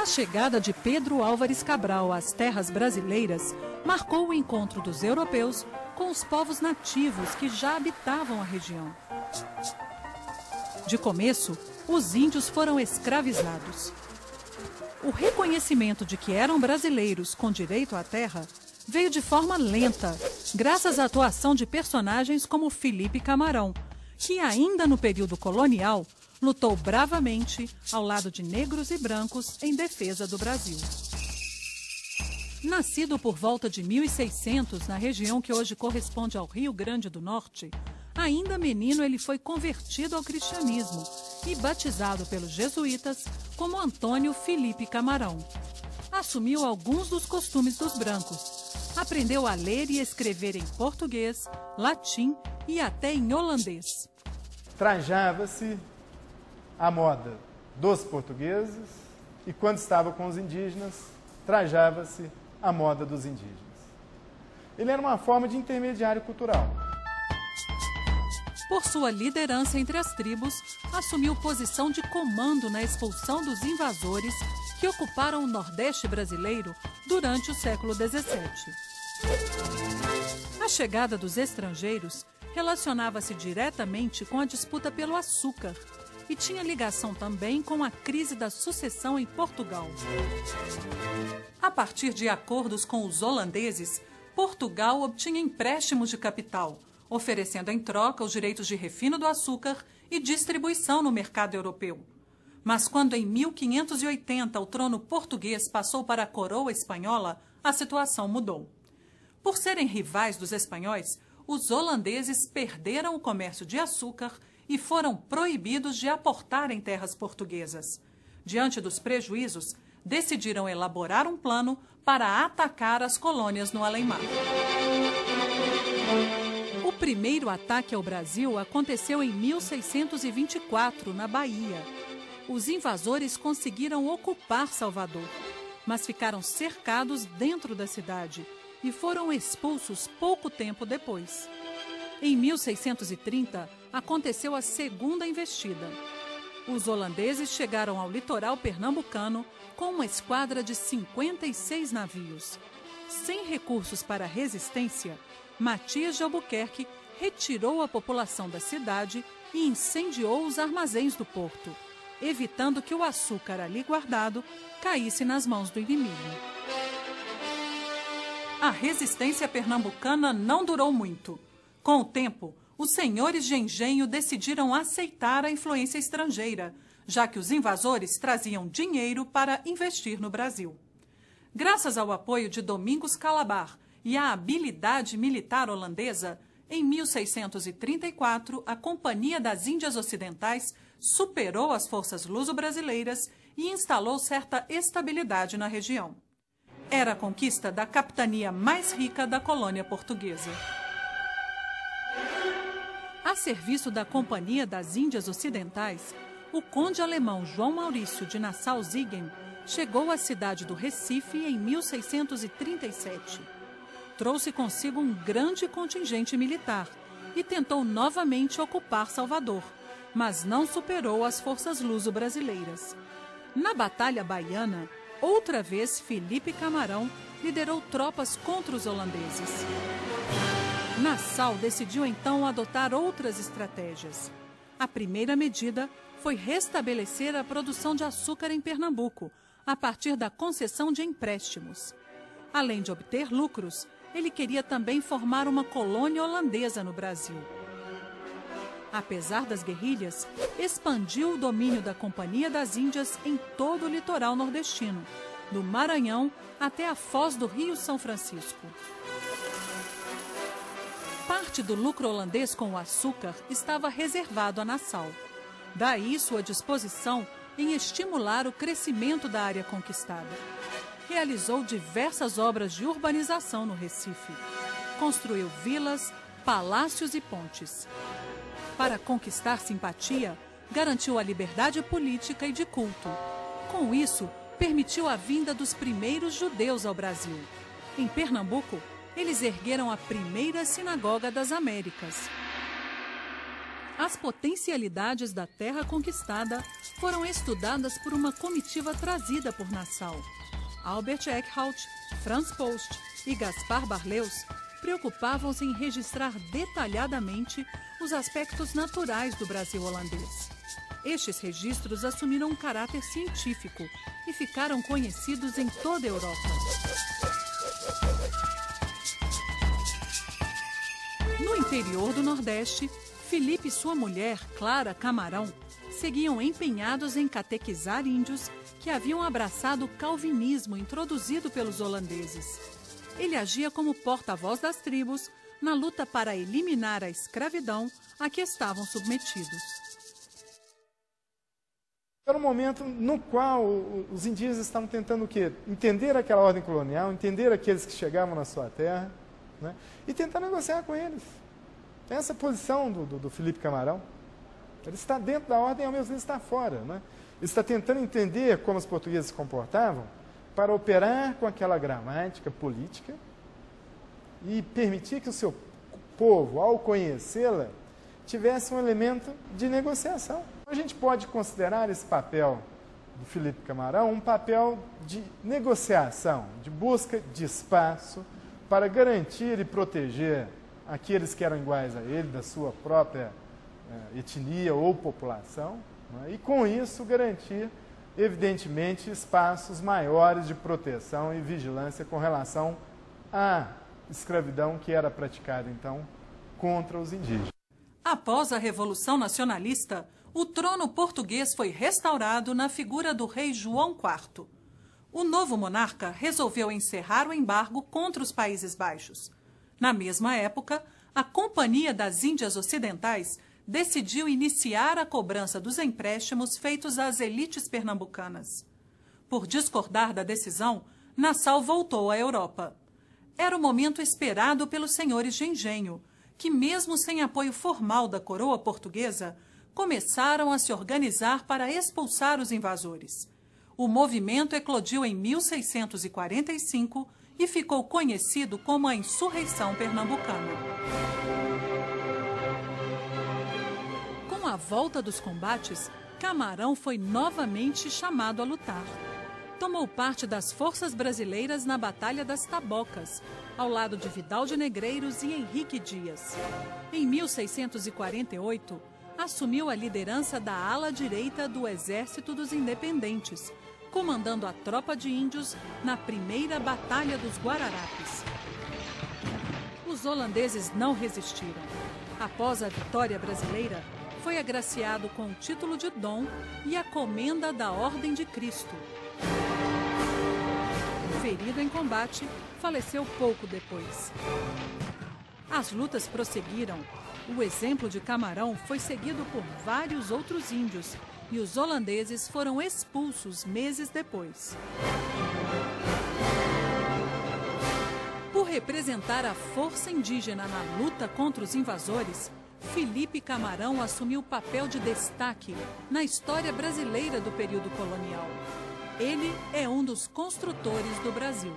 A chegada de Pedro Álvares Cabral às terras brasileiras marcou o encontro dos europeus com os povos nativos que já habitavam a região. De começo, os índios foram escravizados. O reconhecimento de que eram brasileiros com direito à terra veio de forma lenta, graças à atuação de personagens como Felipe Camarão, que ainda no período colonial lutou bravamente ao lado de negros e brancos em defesa do Brasil. Nascido por volta de 1600 na região que hoje corresponde ao Rio Grande do Norte, ainda menino ele foi convertido ao cristianismo e batizado pelos jesuítas como Antônio Felipe Camarão. Assumiu alguns dos costumes dos brancos. Aprendeu a ler e escrever em português, latim e até em holandês. Trajava-se à moda dos portugueses e, quando estava com os indígenas, trajava-se à moda dos indígenas. Ele era uma forma de intermediário cultural. Por sua liderança entre as tribos, assumiu posição de comando na expulsão dos invasores que ocuparam o Nordeste brasileiro durante o século XVII. A chegada dos estrangeiros relacionava-se diretamente com a disputa pelo açúcar e tinha ligação também com a crise da sucessão em Portugal. A partir de acordos com os holandeses, Portugal obtinha empréstimos de capital, oferecendo em troca os direitos de refino do açúcar e distribuição no mercado europeu. Mas quando em 1580 o trono português passou para a coroa espanhola, a situação mudou. Por serem rivais dos espanhóis, os holandeses perderam o comércio de açúcar e foram proibidos de aportar em terras portuguesas. Diante dos prejuízos, decidiram elaborar um plano para atacar as colônias no além-mar. O primeiro ataque ao Brasil aconteceu em 1624, na Bahia. Os invasores conseguiram ocupar Salvador, mas ficaram cercados dentro da cidade e foram expulsos pouco tempo depois. Em 1630, aconteceu a segunda investida. Os holandeses chegaram ao litoral pernambucano com uma esquadra de 56 navios. Sem recursos para resistência, Matias de Albuquerque retirou a população da cidade e incendiou os armazéns do porto, evitando que o açúcar ali guardado caísse nas mãos do inimigo. A resistência pernambucana não durou muito. Com o tempo, os senhores de engenho decidiram aceitar a influência estrangeira, já que os invasores traziam dinheiro para investir no Brasil. Graças ao apoio de Domingos Calabar e à habilidade militar holandesa, em 1634, a Companhia das Índias Ocidentais superou as forças luso-brasileiras e instalou certa estabilidade na região. Era a conquista da capitania mais rica da colônia portuguesa. A serviço da Companhia das Índias Ocidentais, o conde alemão João Maurício de Nassau-Siegen chegou à cidade do Recife em 1637. Trouxe consigo um grande contingente militar e tentou novamente ocupar Salvador, mas não superou as forças luso-brasileiras. Na Batalha Baiana, outra vez Felipe Camarão liderou tropas contra os holandeses. Nassau decidiu então adotar outras estratégias. A primeira medida foi restabelecer a produção de açúcar em Pernambuco, a partir da concessão de empréstimos. Além de obter lucros, ele queria também formar uma colônia holandesa no Brasil. Apesar das guerrilhas, expandiu o domínio da Companhia das Índias em todo o litoral nordestino, do Maranhão até a foz do Rio São Francisco. Parte do lucro holandês com o açúcar estava reservado a Nassau. Daí sua disposição em estimular o crescimento da área conquistada. Realizou diversas obras de urbanização no Recife. Construiu vilas, palácios e pontes. Para conquistar simpatia, garantiu a liberdade política e de culto. Com isso, permitiu a vinda dos primeiros judeus ao Brasil. Em Pernambuco, eles ergueram a primeira sinagoga das Américas. As potencialidades da terra conquistada foram estudadas por uma comitiva trazida por Nassau. Albert Eckhout, Franz Post e Gaspar Barleus preocupavam-se em registrar detalhadamente os aspectos naturais do Brasil holandês. Estes registros assumiram um caráter científico e ficaram conhecidos em toda a Europa. No interior do Nordeste, Filipe e sua mulher, Clara Camarão, seguiam empenhados em catequizar índios que haviam abraçado o calvinismo introduzido pelos holandeses. Ele agia como porta-voz das tribos na luta para eliminar a escravidão a que estavam submetidos. Era um momento no qual os indígenas estavam tentando o quê? Entender aquela ordem colonial, entender aqueles que chegavam na sua terra, né? E tentar negociar com eles. Essa é a posição do Filipe Camarão. Ele está dentro da ordem e ao mesmo tempo está fora, né? Ele está tentando entender como os portugueses se comportavam para operar com aquela gramática política e permitir que o seu povo, ao conhecê-la, tivesse um elemento de negociação. A gente pode considerar esse papel do Filipe Camarão um papel de negociação, de busca de espaço para garantir e proteger aqueles que eram iguais a ele, da sua própria etnia ou população, né? E com isso garantir, evidentemente, espaços maiores de proteção e vigilância com relação à escravidão que era praticada, então, contra os indígenas. Após a Revolução Nacionalista, o trono português foi restaurado na figura do rei João IV. O novo monarca resolveu encerrar o embargo contra os Países Baixos. Na mesma época, a Companhia das Índias Ocidentais decidiu iniciar a cobrança dos empréstimos feitos às elites pernambucanas. Por discordar da decisão, Nassau voltou à Europa. Era o momento esperado pelos senhores de engenho, que, mesmo sem apoio formal da coroa portuguesa, começaram a se organizar para expulsar os invasores. O movimento eclodiu em 1645 e ficou conhecido como a Insurreição Pernambucana. Com a volta dos combates, Camarão foi novamente chamado a lutar. Tomou parte das forças brasileiras na Batalha das Tabocas, ao lado de Vidal de Negreiros e Henrique Dias. Em 1648, assumiu a liderança da ala direita do Exército dos Independentes, comandando a tropa de índios na primeira Batalha dos Guararapes. Os holandeses não resistiram. Após a vitória brasileira, foi agraciado com o título de Dom e a Comenda da Ordem de Cristo. Ferido em combate, faleceu pouco depois. As lutas prosseguiram. O exemplo de Camarão foi seguido por vários outros índios e os holandeses foram expulsos meses depois. Por representar a força indígena na luta contra os invasores, Filipe Camarão assumiu papel de destaque na história brasileira do período colonial. Ele é um dos construtores do Brasil.